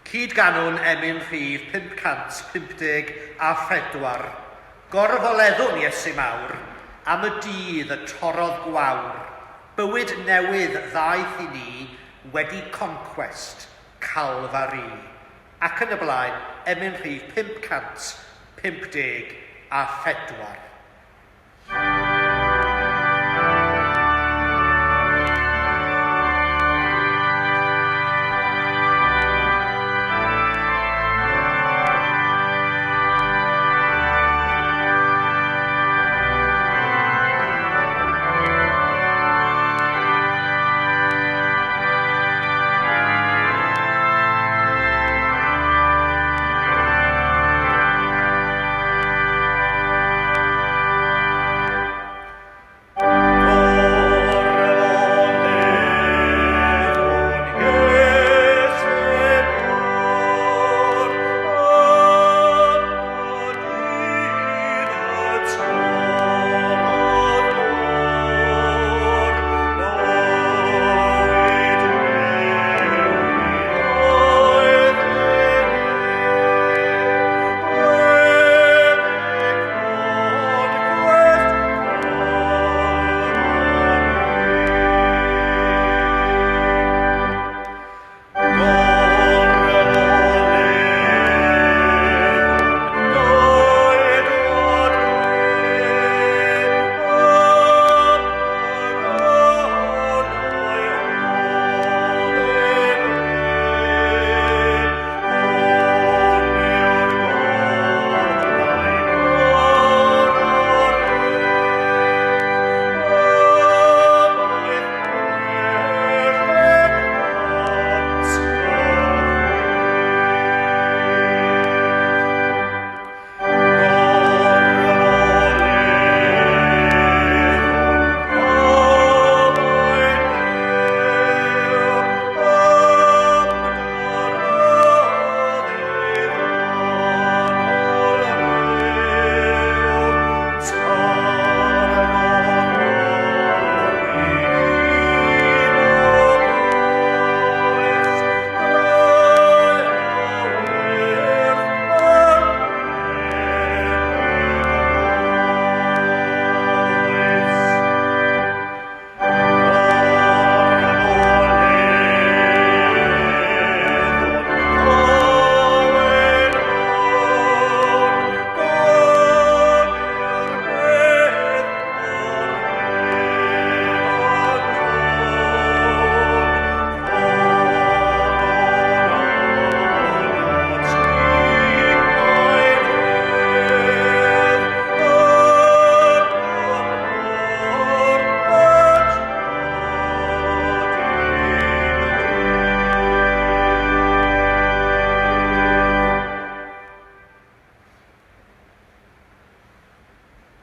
Cydganwn emyn rhif 554, gorfoleddwn Iesu mawr, am y dydd y torodd gwawr, bywyd newydd ddaeth i ni wedi conquest Calfari. Ac yn y blaen, emyn rhif 554.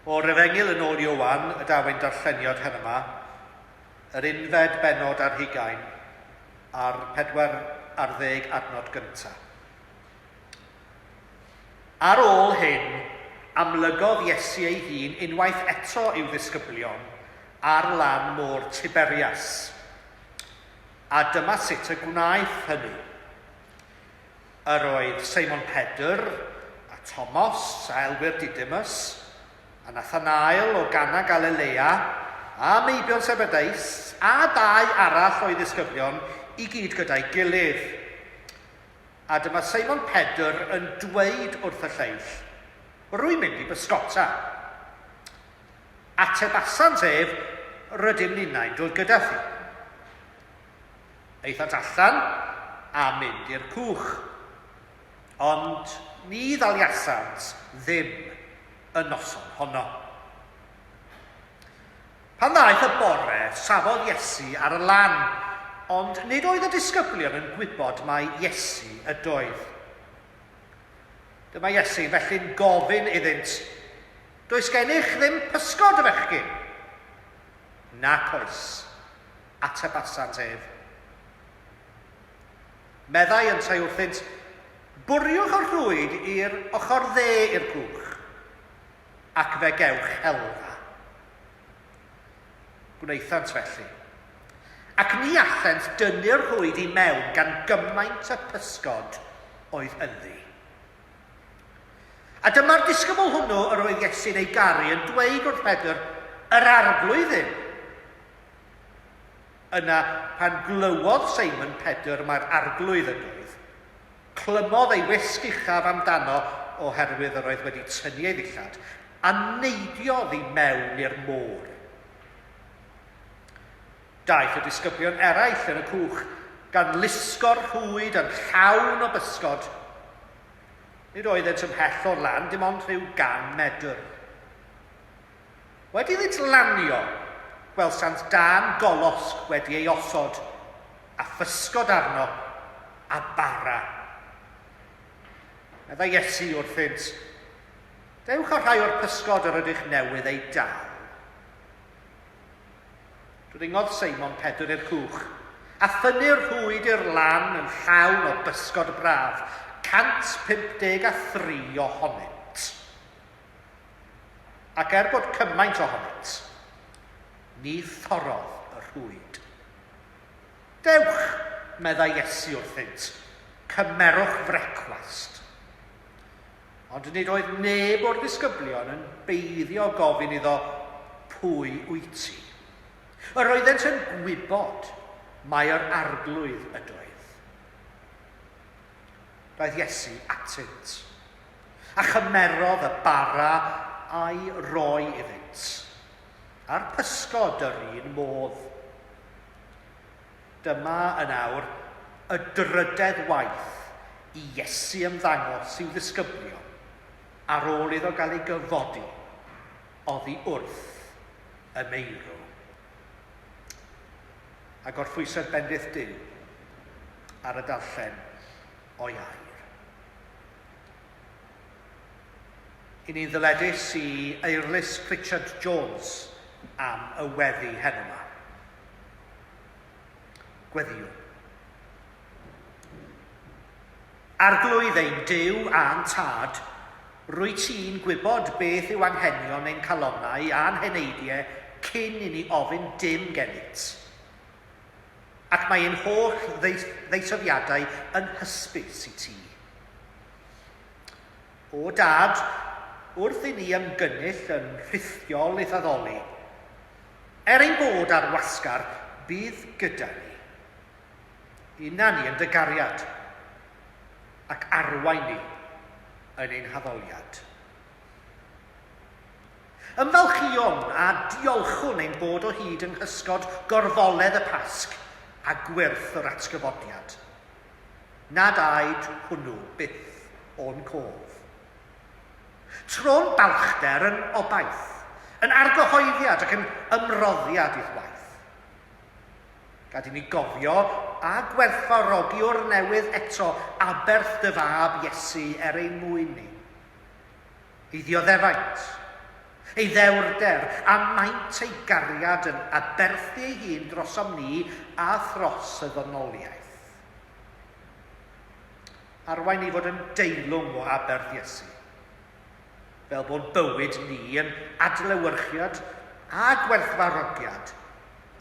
O'r Efengyl yn ôl Iowan, y dawyn darlleniad hyn yma, yr unfed benod ar 20 a'r 40 adnod gyntaf. Ar ôl hyn, amlygodd Iesu ei hun unwaith eto i'w ddisgyblion ar lan môr Tiberias. A dyma sut y gwnaeth hynny. Yr oedd Seimon Pedr, a Thomas, a Elwyr Didymus, a Nathanael o Gana Galilea, a Meibion Sebedeis, a dau arall o'i ddisgyblion i gyd gyda'i gilydd. A dyma Seimon Pedr yn dweud wrth y lleill, rwy'n mynd i bysgota. Atebasan sef, rydym ninnau'n dod gyda thi. Eithant allan a mynd i'r cwch. Ond ni ddaliasant ddim y noson honno. Pan ddaeth y bore, safodd Iesu ar y lan, ond nid oedd y disgyblion yn gwybod mai Iesu ydoedd. Dyma Iesu felly'n gofyn iddynt, does gennych ddim pysgod y fechgyn? Nac oes, atebasant ef. Meddai yn tai wrthynt, bwriwch o'r rhwyd i'r ochr dde i'r cwch, ac fe gewch helfa. Gwnaethant felly. Ac ni allent dynnu'r rhwyd i mewn gan gymaint y pysgod oedd ynddi. A dyma'r disgybl hwnnw yr oedd Iesu'n ei garu yn dweud wrth Pedr, yr arglwydd hyn. Yna, pan glywodd Seimon Pedr mae'r arglwydd yn dweud, clymodd ei wisg uchaf amdano oherwydd yr oedd wedi tynnu ei ddillad, a neidiodd i mewn i'r môr. Daeth y disgyblion eraill yn y cwch gan lusgo'r rhwyd yn llawn o bysgod. Nid oeddent ymhell o'r lan, dim ond rhyw 100 medr. Wedi iddynt lanio, gwelsant dan golosg wedi ei osod, a physgod arno, a bara. Meddai Iesu wrthynt, dewch o rhai o'r pysgod yr ydych newydd ei dal. Dringodd Seimon Pedr i'r cwch, a thynnu'r rhwyd i'r lan yn llawn o bysgod braf, 153 ohonynt. Ac bod cymaint ohonynt, ni thorodd y rhwyd. Dewch, meddai Iesu wrthynt, cymerwch frecwast. Ond nid oedd neb o'r disgyblion yn beiddio gofyn iddo pwy wyt ti. Yr oeddent yn gwybod mae yr arglwydd y dweud. Daeth Iesu atynt, a chymerodd y bara a'i roi iddynt, a'r pysgod yr un modd. Dyma yn awr y drydedd waith i Iesu ymddangos i'w ddisgyblion ar ôl iddo gael ei gyfodi oddi wrth y meirw. A gorffwysedd bendith Duw ar y darllen o iair. I ni'n ddyledus i eirlys Richard Jones am y weddi heno yma. Gweddiwn. Arglwydd ein Duw a'n tad, rwy ti'n gwybod beth yw anghenion ein calonnau a'n heneidiau cyn i ni ofyn dim genyt. Ac mae ein holl ddeisyddiadau yn hysbys i ti. O dad, wrth i ni ymgynnull yn rhithiol ei ddaddoli, ein bod ar wasgar, bydd gyda ni. Una ni yn dy gariad, ac arwain ni yn ein haddoliad. Ymfalchion a diolchwn ein bod o hyd yng nghysgod gorfoledd y Pasg, a gwyrth yr atgyfodiad. Nad aed hwnnw byth o'n cof. Tro'n balchder yn obaith, yn argyhoeddiad ac yn ymroddiad i'th waith. Gad i ni gofio a gwerthfawrogi o'r newydd eto aberth dy fab Iesu ein mwyn ni. Ei ddioddefaint, ei ddewrder a maint ei gariad yn aberthu ei hun drosom ni a thros y ddynoliaeth. Arwain ni fod yn deilwng o aberth Iesu, fel bod bywyd ni yn adlewyrchiad a gwerthfawrogiad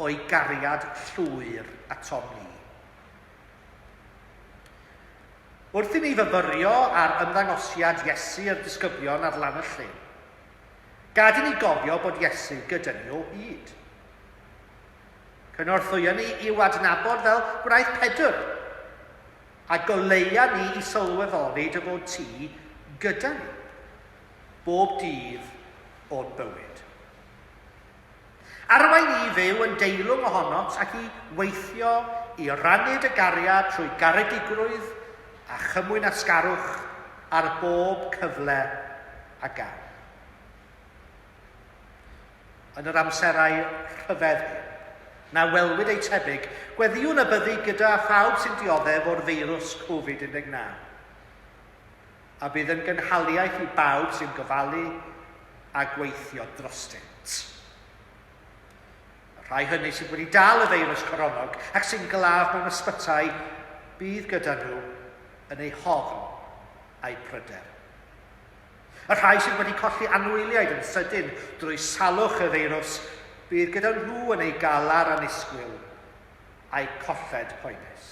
o'i gariad llwyr atom ni. Wrth i ni fyfyrio ar ymddangosiad Iesu i'r disgyblion ar lan y llyn, gad i ni gofio bod Iesu gyda ni o hyd. Cynorthwyo ni i'w adnabod fel gwnaeth Pedr, a goleia ni i sylweddoli dy fod ti gyda ni, bob dydd o'n bywyd. Arwain ni fyw yn deilwng ohonot ac i weithio i rannu dy gariad trwy garedigrwydd a chymwyn asgarwch ar bob cyfle a gam. Yn yr amserau rhyfedd, na welwyd ei tebyg, gweddiwn y byddu gyda phawb sy'n dioddef o'r feirws Covid-19. A bydd yn gynhaliaeth i bawb sy'n gofalu a gweithio drostynt. Y rhai hynny sydd wedi dal y feirws coronog ac sy'n glaf mewn ysbytai, bydd gyda nhw yn eu hofn a'i pryder. Y rhai sydd wedi colli anwyliaid yn sydyn drwy salwch y feirws, bydd gyda nhw yn ei galar anusgwyl a'i colled poenus.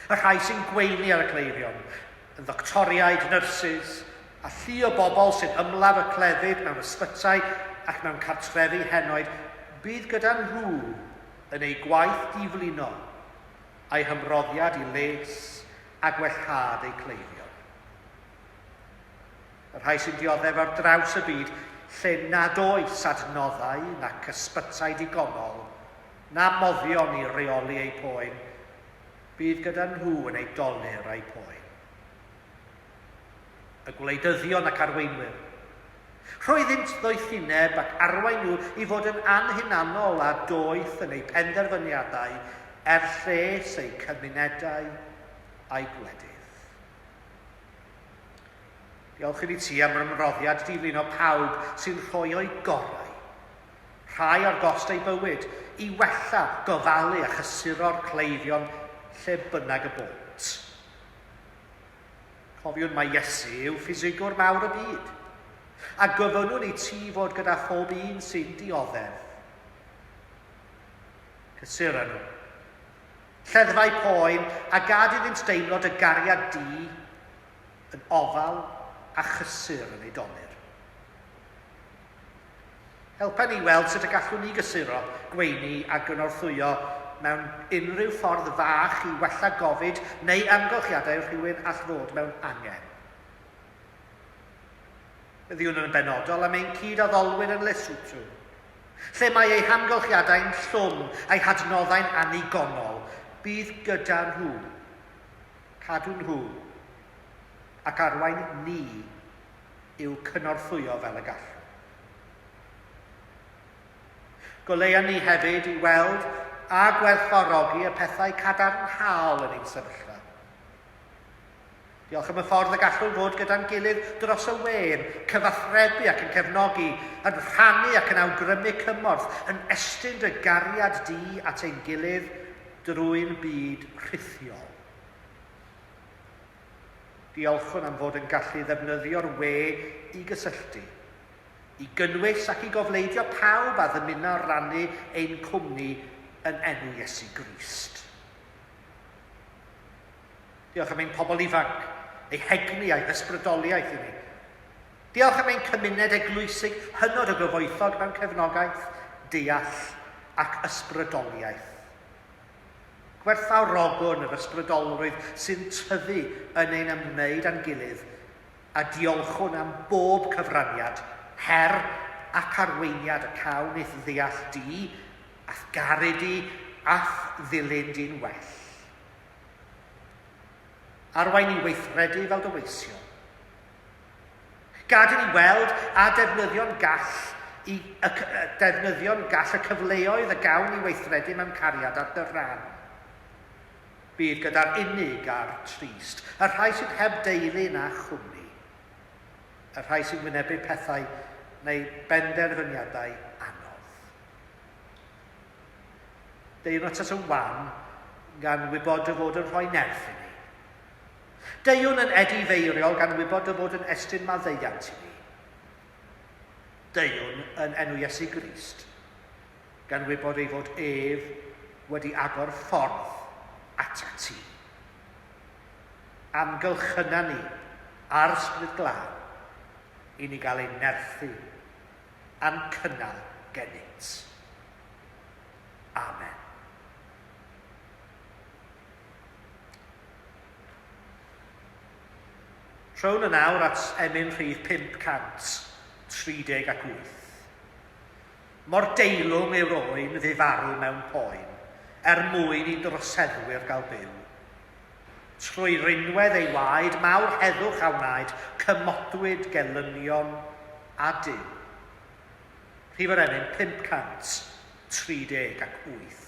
Y rhai sy'n gweini ar y cleifion, yn ddoctoriaid, nyrsys, a llu o bobl sy'n ymladd y clefyd mewn ysbytau ac mewn cartrefi henoed, bydd gyda nhw yn ei gwaith diflino a'i hymroddiad i les a gwellhad ei cleifion. Y rhai sy'n dioddef ar draws y byd lle nad oes adnoddau nac ysbytau digonol, na moddion i reoli eu poen, bydd gyda nhw yn ei dolir eu poen. Y gwleidyddion ac arweinwyr. Roeddynt ddoethineb ac arwain nhw i fod yn anhunanol a doeth yn eu penderfyniadau lles eu cymunedau a'i gwledydd. Diolch i ni ti am ymroddiad dilyn o pawb sy'n rhoi o'i gorau, rhai ar gost ei bywyd, i wella gofalu a chysuro'r cleifion lle bynnag y bod. Cofiwn mai Iesu yw ffisigwr mawr y byd, a gyfynwn i ti fod gyda phob un sy'n dioddef. Cysura nhw, lleddfau poen a gad iddynt deimlod y gariad di yn ofal a chysur yn ei dolir. Helpa ni weld sut y gallwn ni gysuro, gweini a gynorthwyo mewn unrhyw ffordd fach i wella gofid neu amgylchiadau rhywun all fod mewn angen. Byddiwn yn benodol am ein cyd-addolwyn yn Lesotho, lle mae ei hamgylchiadau'n llwm a'i hadnoddau'n anigonol, bydd gyda nhw, cadw nhw, ac arwain ni i'w cynorthwyo fel y gallwn. Goleuon ni hefyd i weld a gwerthfawrogi y pethau cadarnhaol yn ein sefyllfa. Diolch am y ffordd y gallwn fod gyda'n gilydd dros y wen, cyfathrebu ac yn cefnogi, yn rhannu ac yn awgrymu cymorth, yn estyn dy gariad di at ein gilydd drwy'n byd rhithiol. Diolchwn am fod yn gallu ddefnyddio'r we i gysylltu, i gynnwys ac i gofleidio pawb a ddymuno rannu ein cwmni yn enw Iesu Grist. Diolch am ein pobl ifanc, eu hegni a'i ysbrydoliaeth i ni. Diolch am ein cymuned eglwysig hynod o gyfoethog mewn cefnogaeth, deall ac ysbrydoliaeth. Gwerthfawrogon yr ysbrydolrwydd sy'n tyfu yn ein ymwneud â'n gilydd, a diolchwn am bob cyfraniad, her ac arweiniad y cawn eith ddeall di, ath garu di, ath ddilyn di'n well. Arwain i weithredu fel dyweisio. Gad i ni weld a defnyddio'n gall y cyfleoedd y gawn i weithredu mewn cariad ar dy ran. Bydd gyda'r unig a'r trist, y rhai sydd heb deulu na chwmni, y rhai sy'n wynebu pethau neu benderfyniadau anodd. Deiwn at y wan gan wybod y fod yn rhoi nerth i ni. Deiwn yn edifeiriol gan wybod y fod yn estyn maddeiant i ni. Deiwn yn enw Iesu Grist gan wybod ei fod ef wedi agor ffordd ata ti. Amgylchyna ni ar ysbryd glân i ni gael ei nerthu a'n cynnal genynt. Amen. Trown yn awr at emyn rhif 538. Mor deilwng yw'r oen ddi farw mewn poen, mwyn i droseddwyr gael byw. Trwy rinwedd ei waed, mawr heddwch a wnaed, cymodwyd gelynion a dyw. Rhif yr emyn 538.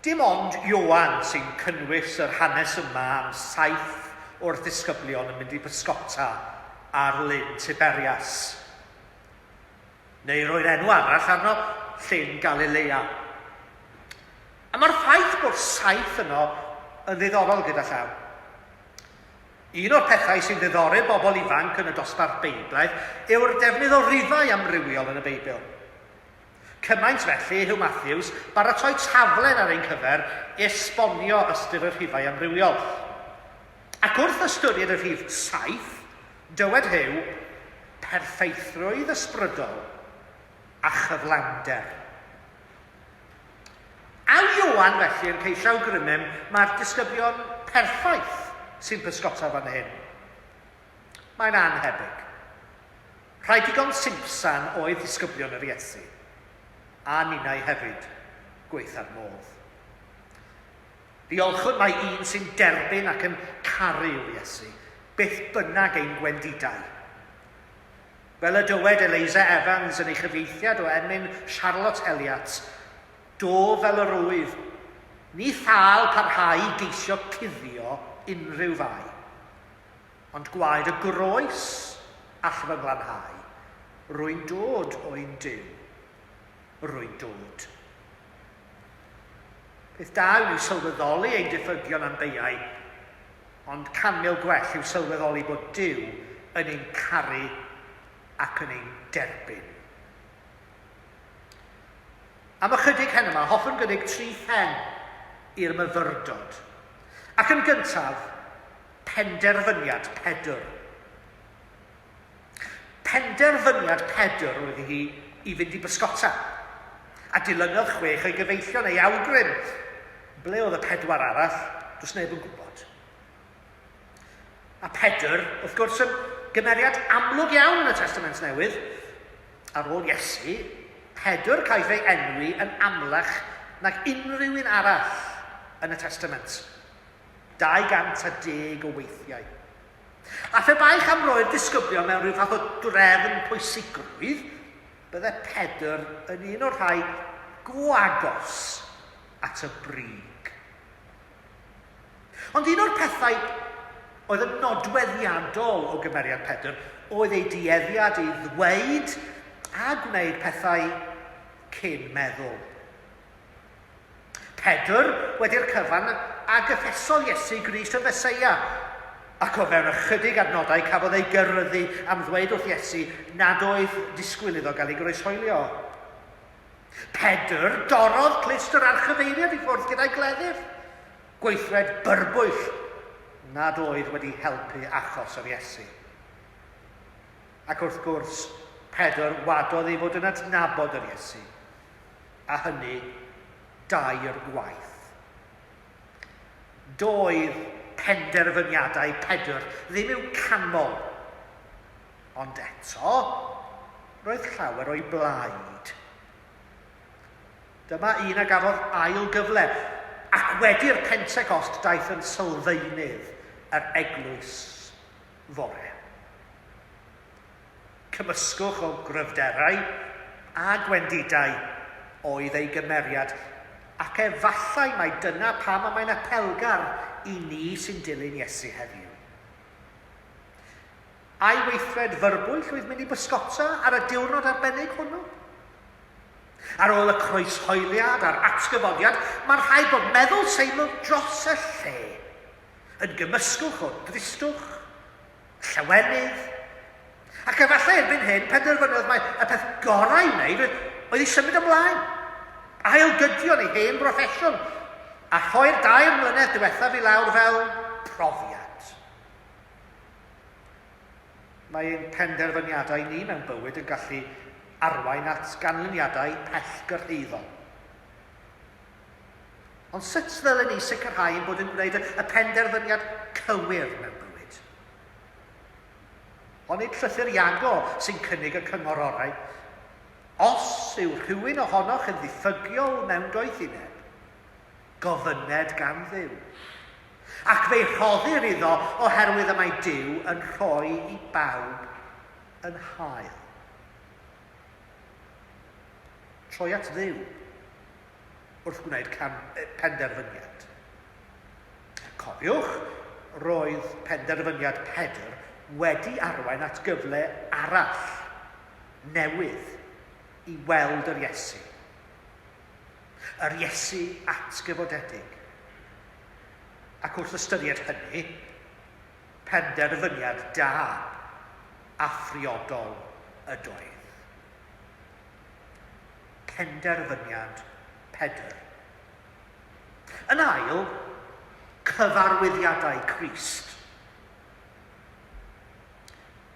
Dim ond Ioan sy'n cynnwys yr hanes yma am 7 o'r ddisgyblion yn mynd i bysgota ar lyn Tiberias. Neu roi'r enw arall arno llyn Galilea. A mae'r ffaith bod 7 yno yn ddiddorol gyda llaw. Un o'r pethau sy'n ddiddorol bobl ifanc yn y dosbarth Beiblaidd yw'r defnydd o rifau amrywiol yn y Beibl. Cymaint felly Hugh Matthews baratoi taflen ar ein cyfer i esbonio ystyr y rhifau amrywiol. Ac wrth ystyried y rhif 7, dywed Hugh perffeithrwydd ysbrydol a chyflawnder. Aw Ioan felly yn ceisio awgrymum mae'r disgyblion perffaith sy'n bysgota fan hyn. Mae'n anhebyg. Rhaid digon Simpson oedd disgyblion yr Iesu, a ninnau hefyd, gweitha'r modd. Diolchwn mae un sy'n derbyn ac yn caru'r Iesu, beth bynnag ein gwendidau. Fel y dywed Eliza Evans yn ei chyfeithiad o emyn Charlotte Elliott, do fel yr wyf, ni thal parhau geisio cuddio unrhyw fai, ond gwaed y groes all fy nglanhau, rwy'n dod o'n Duw, rwy'n dod. Peth da yw sylweddoli ein diffygion am beiau, ond camil gwell yw sylweddoli bod Duw yn ein caru ac yn ein derbyn. Am ychydig hen yma, hoffwn gynnig 3 phen i'r myfyrdod. Ac yn gyntaf, penderfyniad Pedr. Penderfyniad Pedr oedd hi i fynd i bysgota. A dilyniodd 6 o'i gyfeillion ei awgrym. Ble oedd y 4 arall, does neb yn gwybod. A Pedr, wrth gwrs, yn gymeriad amlwg iawn yn y Testament Newydd. Ar ôl Iesu, Pedr caiff ei enwi yn amlach nag unrhyw un arall yn y Testament. 210 o weithiau. A phe baich am roi'r disgyblion mewn rhyw fath o drefn pwysigrwydd, bydde Pedr yn un o'r rhai gwagos at y brig. Ond un o'r pethau oedd yn nodweddiadol o gymeriad Pedr oedd ei dueddiad i ddweud a gwneud pethau cyn meddwl. Pedr wedi'r cyfan a gyffesol Iesu Grist y Feseia, ac o fewn ychydig adnodau cafodd ei gyrryddu am ddweud wrth Iesu nad oedd disgwyl iddo gael ei groeshoelio. Pedr dorrodd clust yr archyfeiriad i ffwrdd gyda'i gleddyf, gweithred byrbwyll nad oedd wedi helpu achos yr Iesu. Ac wrth gwrs, Pedr wadodd ei fod yn adnabod yr Iesu, a hynny 2 gwaith. Doedd penderfyniadau Pedr ddim i'w canmol, ond eto, roedd llawer o'i blaid. Dyma un a gafodd ail gyfle, ac wedi'r Pentecost daeth yn sylfaenydd yr eglwys fore. Cymysgwch o gryfderau a gwendidau oedd ei gymeriad, ac efallai mai dyna pam mae'n apelgar i ni sy'n dilyn Iesu heddiw. A'i weithred fyrbwyll oedd mynd i bysgota ar y diwrnod arbennig hwnnw? Ar ôl y croeshoeliad a'r atgyfodiad, mae'n rhaid bod meddwl seiml dros y lle, yn gymysgwch o dristwch, llawenydd, ac efallai erbyn hyn, penderfynodd mai y peth gorau i wneud oedd i symud ymlaen, ailgydio'n ei hen broffesiwn, a rhoi'r 2 mlynedd diwethaf i lawr fel profiad. Mae ein penderfyniadau ni mewn bywyd yn gallu arwain at ganlyniadau pellgyrhaeddol. Ond sut ddylen ni sicrhau ein bod yn gwneud y penderfyniad cywir mewn bywyd? Ond nid llythyr Iago sy'n cynnig y cyngor orau. Os yw rhywun ohonoch yn ddiffygiol mewn doethineb, gofyned gan Dduw. Ac fe'i rhoddir iddo oherwydd y mae Duw yn rhoi i bawb yn hael. Troi at Dduw. wrth gwneud penderfyniad. Cofiwch, roedd penderfyniad Pedr wedi arwain at gyfle arall, newydd, i weld yr Iesu. Yr Iesu atgyfodedig. Ac wrth ystyried hynny, penderfyniad da a phriodol ydoedd. Penderfyniad Pedr. Yn ail, cyfarwyddiadau Crist.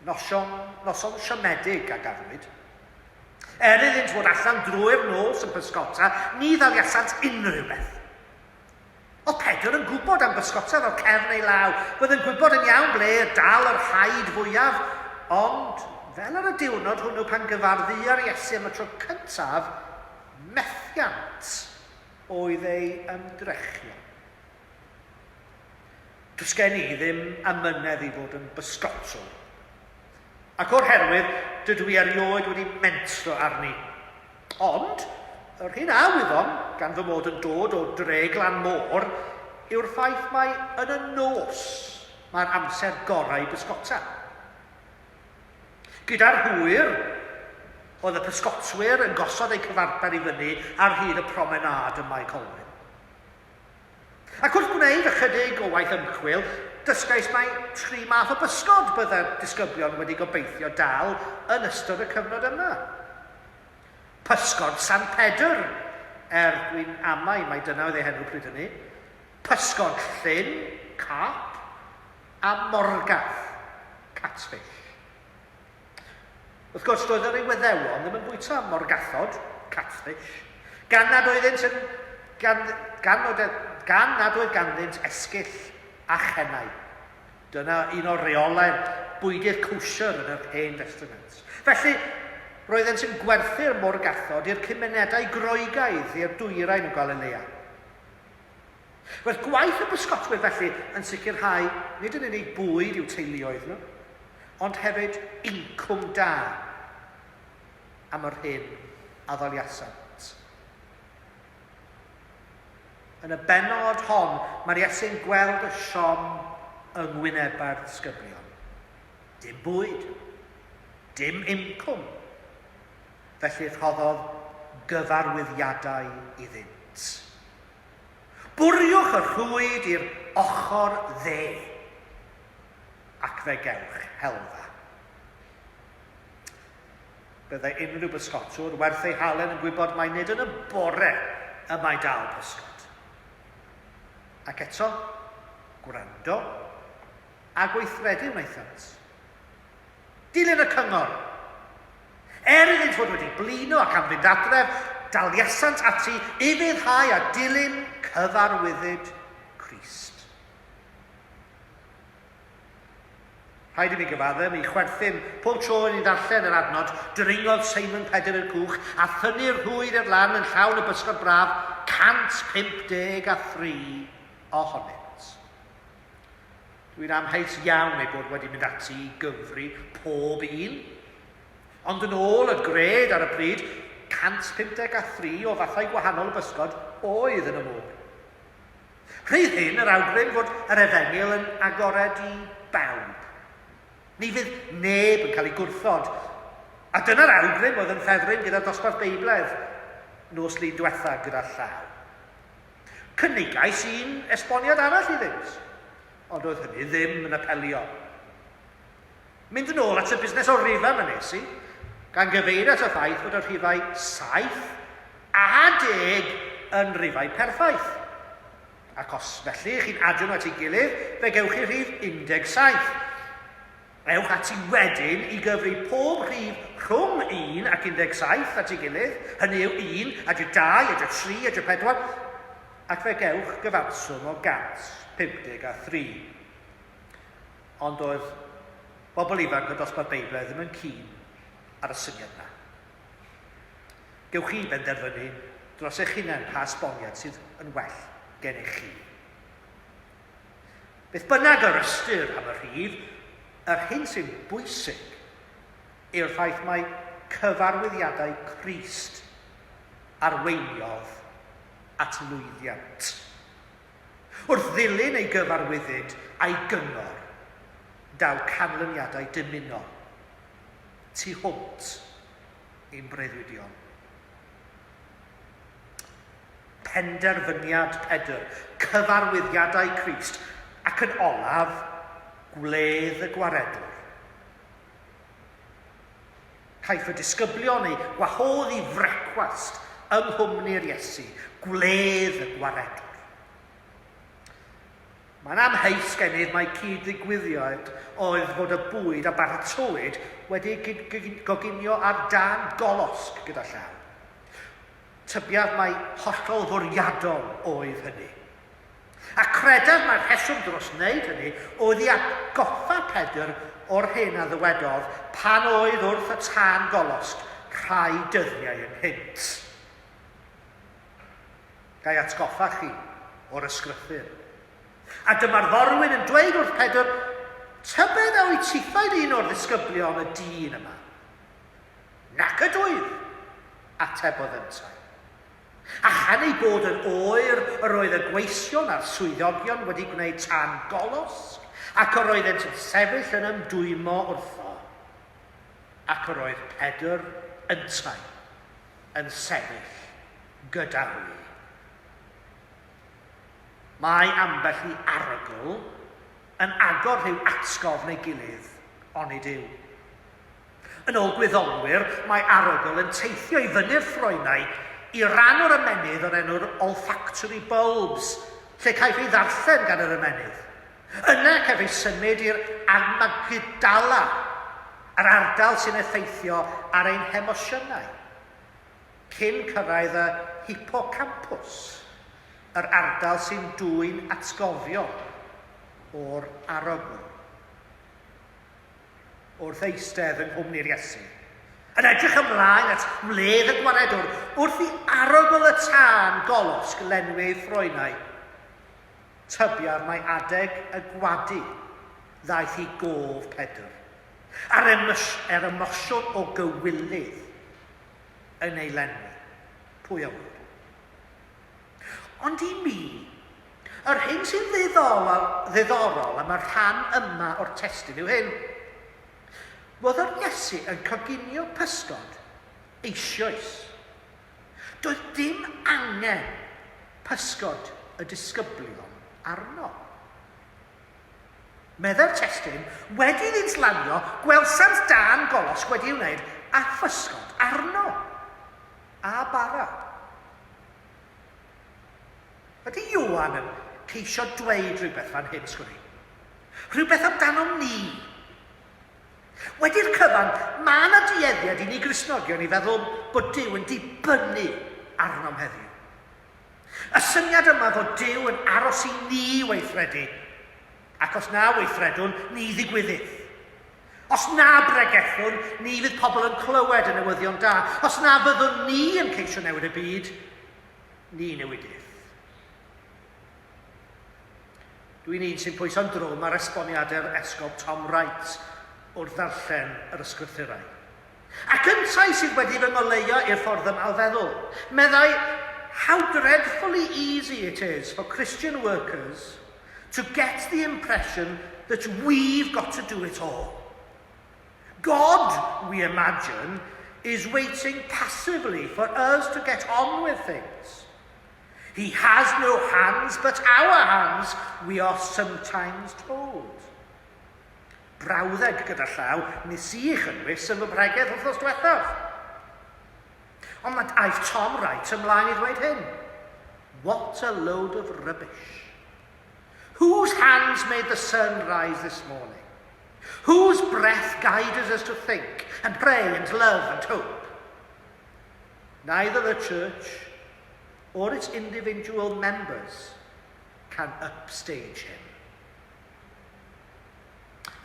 Noson siomedig a gafwyd. Iddynt fod allan drwy'r nos yn bysgota, ni ddaliasant unrhyw beth. Oedd Pedr yn gwybod am bysgota fel cefn ei law, bydd yn gwybod yn iawn ble dal yr haid fwyaf, ond fel ar y diwrnod hwnnw pan gyfarddu ar Iesu am y tro cyntaf, methiant oedd ei ymdrechion. Does gen i ddim amynedd i fod yn bysgotwr. Ac o'r herwydd, dydw i erioed wedi mentro arni. Ond, yr hyn a wyddom, gan fy mod yn dod o dre glan môr, yw'r ffaith mai yn y nos mae'r amser gorau bysgota. Gyda'r hwyr, oedd y pysgotwyr yn gosod eu cyfarpar i fyny ar hyd y promenad ym Mae Colwyn. Ac wrth gwneud ychydig o waith ymchwil, dysgais mai 3 math o bysgod byddai'r disgyblion wedi gobeithio dal yn ystod y cyfnod yma. Pysgod San Pedr, dwi'n amau mai dyna oedd ei henw pryd hynny. Pysgod Llyn, Cap, a Morgath, Catfish. Wrth gwrs, doedd yr Iweddewon ddim yn bwyta morgathod, catfish, gan nad oedd ganddynt esgyll a chennau. Dyna un o reolau'r bwydydd cwsiwr yn yr Hen Testament. Felly, roeddent yn gwerthu'r morgathod i'r cymunedau Groegaidd i'r dwyrain o Galilea. Roedd gwaith y bysgotwyr felly yn sicrhau nid yn unig bwyd i'w teuluoedd nhw, ond hefyd incwm da am yr hyn a ddoliasant. Yn y benod hon, mae'r Iesu'n gweld y siom yng ngwyneba'r disgyblion. Dim bwyd, dim incwm. Felly rhoddodd gyfarwyddiadau iddynt. Bwriwch y rhwyd i'r ochr dde, ac fe gewch helfa. Byddai unrhyw bysgotwr werth ei halen yn gwybod mai nid yn y bore y mae dal pysgod. Ac eto, gwrando a gweithredu wnaethant. Dilyn y cyngor. Iddynt fod wedi blino ac am fynd adref, daliasant ati i fyddhau a dilyn cyfarwyddyd Crist. Rhaid i mi gyfaddau, mi chwerthin pob tro yn ei ddarllen yr adnod, dringodd Seimon Pedr y cwch a thynnu'r rhwyd i'r lan yn llawn y bysgod braf 153 ohonynt. Dwi'n amheus iawn ei bod wedi mynd ati i gyfri pob un, ond yn ôl y gred ar y pryd, 153 o fathau gwahanol y bysgod oedd yn y môr. Rhydd hyn yr awgrym fod yr Efengyl yn agored i bawb. Ni fydd neb yn cael ei gwrthod. A dyna'r awgrym oedd yn ffefryn gyda dosbarth Beiblaidd nos lun diwetha gyda llaw. Cynigais un esboniad arall iddynt, ond oedd hynny ddim yn apelio. Mynd yn ôl at y busnes o rifa ma nes i, gan gyfeirio at y ffaith bod y rhifau 7 a 10 yn rifau perffaith. Ac os felly chi'n adio nhw at ei gilydd, fe gewch chi rhif 17. Ewch ati wedyn i gyfri pob rhif rhwng 1 ac 17 at ei gilydd, hynny yw 1, adio 2, adio 3, adio 4, ac fe gewch gyfanswm o 153. Ond oedd bobl ifanc o dosbarth Beiblaidd ddim yn keen ar y syniad yna. Gewch chi benderfynu dros eich hunain pa esboniad sydd yn well gen eich chi. Beth bynnag yr ystyr am y rhif, yr hyn sy'n bwysig yw'r ffaith mai cyfarwyddiadau Crist arweiniodd at lwyddiant. Wrth ddilyn ei gyfarwyddyd a'i gyngor, daw canlyniadau dymuno, tu hwnt i'n breuddwydion. Penderfyniad 4, cyfarwyddiadau Crist, ac yn olaf, gwledd y gwaredwr. Caiff y disgyblion ei gwahodd i frecwast yng nghwmni'r Iesu, gwledd y gwaredwr. Mae'n amheus gennydd mae cyd-ddigwyddiad oedd fod y bwyd a baratowyd wedi goginio ar dan golosg gyda llaw. Tybiaf mae hollol fwriadol oedd hynny. A credaf mae'r rheswm dros wneud hynny oedd i atgoffa Pedr o'r hyn a ddywedodd pan oedd wrth y tân golosg rhai dyddiau ynghynt. Gai atgoffa chi o'r ysgrythyr. A dyma'r forwyn yn dweud wrth Pedr, tybed a wyt tithaid un o'r ddisgyblion y dyn yma. Nac ydw i, atebodd yntau. A chan ei bod yn oer yr oedd y gweision a'r swyddogion wedi gwneud tân golosg, ac yr oedd yn sefyll yn ymdwymo wrtho, ac yr oedd Pedr yntau yn sefyll gyda wy. Mae ambell i arogl yn agor rhyw atgof neu gilydd, onid yw. Yn ôl gwyddolwyr, mae arogl yn teithio i fyny'r ffroenau i ran o'r ymenydd o'r enw'r olfactory bulbs, lle caiff ei ddarllen gan yr ymenydd. Yna caiff ei symud i'r amygdala, yr ardal sy'n effeithio ar ein hemosiynau, cyn cyrraedd y hippocampus, yr ardal sy'n dwyn atgofio o'r arogl. Wrth eistedd yng nghwmni'r Iesu, yn edrych ymlaen at wledd y gwaredwr, wrth i arogl y tân golosg lenwi ei ffroenau, tybiaf mae adeg y gwadu ddaeth i gof Pedr, a'r emosiwn o gywilydd yn ei lenwi. Pwy a wyr? Ond i mi, yr hyn sy'n ddiddorol am y rhan yma o'r testun yw hyn. Roedd yr Iesu yn coginio pysgod eisoes. Doedd dim angen pysgod y disgyblion arno. Medda'r testun wedi ddislanio gwelsant dan golosg wedi wneud a physgod arno. A bara. Ydy Ioan yn ceisio dweud rhywbeth fan hyn, sgwni? Rhywbeth amdano ni. Wedi'r cyfan, mae yna dueddiad i ni Gristnogion i feddwl bod Duw yn dibynnu arnom heddiw. Y syniad yma fod Duw yn aros i ni weithredu, ac os na weithredwn, ni ddigwyddydd. Os na bregethwn, ni fydd pobl yn clywed y newyddion da. Os na fyddwn ni yn ceisio newid y byd, ni newidydd. Dwi'n un sy'n pwyso'n drwm ar esboniadau'r esgob Tom Wright wrth ddarllen yr ysgrythurau. Ac yntau sydd wedi fy ngoleio i'r ffordd yma o feddwl. Meddai, how dreadfully easy it is for Christian workers to get the impression that we've got to do it all. God, we imagine, is waiting passively for us to get on with things. He has no hands, but our hands, we are sometimes told. Brawddeg gyda llaw, nes I chynnwys yn fy bregedd wrthnos diwethaf. Ond mae aeth Tom Wright ymlaen I ddweud hyn. What a load of rubbish. Whose hands made the sun rise this morning? Whose breath guided us to think and pray and love and hope? Neither the church or its individual members can upstage him.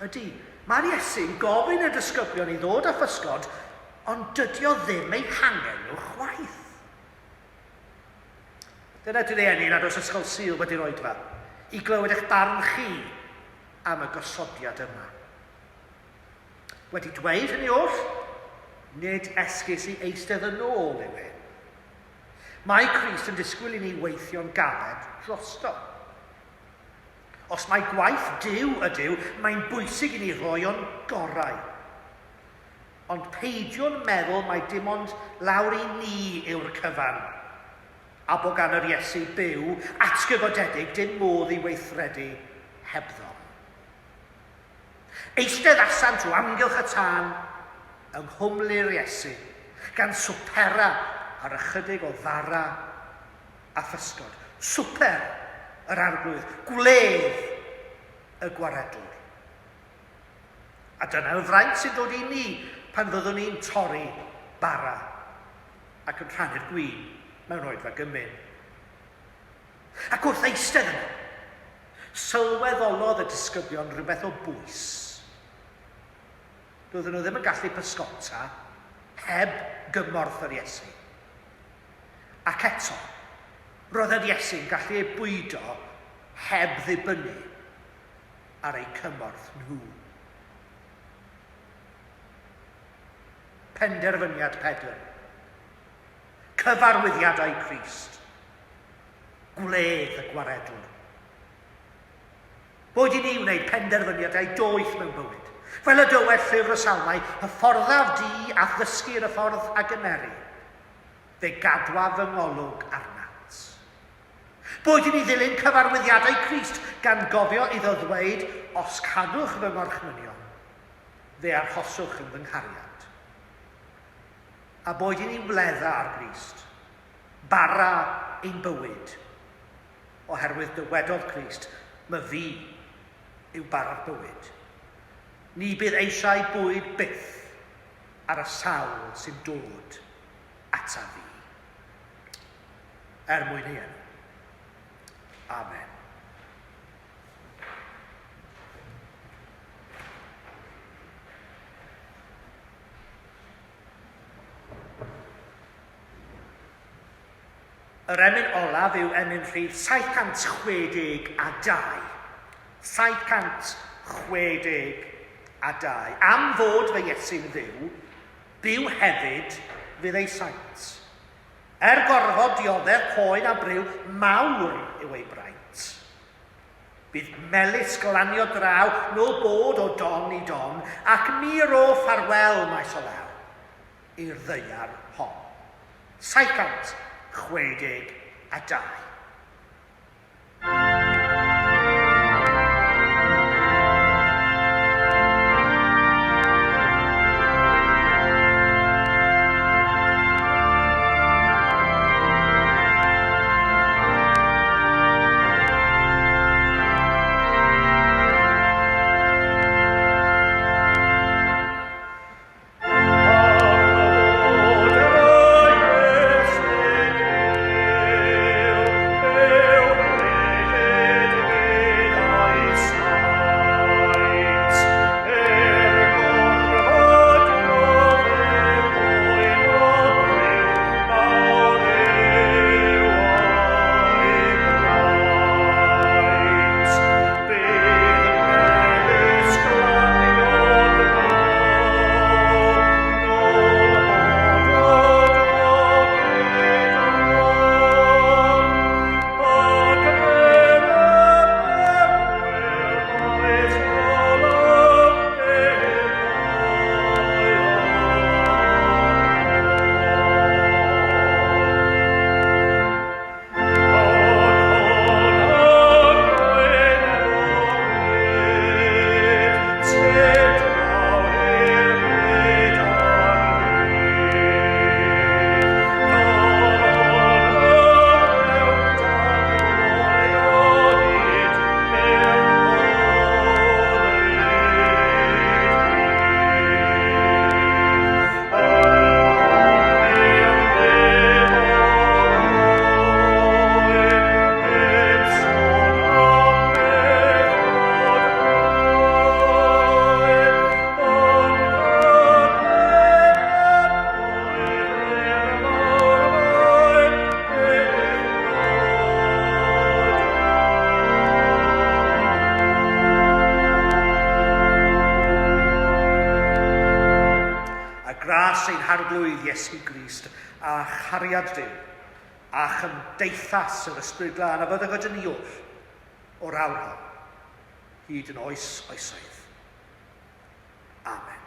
Ydy, mae'r Iesu'n gofyn y disgyblion I ddod â physgod, ond dydy o ddim ei hangen nhw chwaith. Dyna dwi'n ei enni'n aros ysgol Sul wedi'r Oedfa, I glywed eich barn chi am y gosodiad yma. Wedi dweud hynny oll, nid esgus I eistedd yn ôl yw hyn. Mae Crist yn disgwyl i ni weithio'n galed drosto. Os mae gwaith Duw ydyw, mae'n bwysig i ni roi o'n gorau. Ond peidiw'n meddwl mai dim ond lawr i ni yw'r cyfan, a bod gan yr Iesu byw atgyfodedig dim modd i weithredu hebddo. Eistedd allan trwy amgylch y tân yng nghwmlu'r Iesu, gan swpera ar ychydig o ddara a physgod. Swper yr arglwydd, gwledd y gwaredwr. A dyna'r fraint sy'n dod i ni pan fyddwn ni'n torri bara ac yn rhannu'r gwin mewn Oedfa Gymyn. Ac wrth eistedd yno, sylweddolodd y disgyblion rhywbeth o bwys. Doedden nhw ddim yn gallu pysgota heb gymorth yr Iesu. Ac eto, roedd yr Iesu'n gallu ei bwydo heb ddibynnu ar ei cymorth nhw. Penderfyniad 4. Cyfarwyddiadau Crist. Gwledd y gwaredwr. Boed i ni wneud penderfyniadau doeth mewn bywyd. Fel y dywed llyfr y salmau, hyfforddaf di a ddysgu'r y ffordd a gymeru. Fe gadwaf yng ngolwg arnat. Boed i ni ddilyn cyfarwyddiadau Crist gan gofio iddo ddweud, os cadwch fy ngorchmynion, fe arhoswch yn fy nghariad. A boed i ni wledda ar Crist, bara ein bywyd, oherwydd dywedodd Crist, my fi yw bara'r bywyd. Ni bydd eisiau bwyd byth ar y sawl sy'n dod ata fi. Mwyn i enw. Amen. Yr emyn olaf yw emyn rhif 762. 762. Am fod fy Iesu'n dduw, byw hefyd fydd ei saint. Gorfod dioddef coen a briw mawr yw ei braint. Bydd melys glanio draw, no bod o don i don, ac mir o ffarwel maes o law, i'r ddeiar hon. 762. Gras ein harglwydd Iesu Grist a chariad Duw a chymdeithas yr ysbryd glân a byddai gyda ni o'r awr hyd yn oes oesoedd. Amen.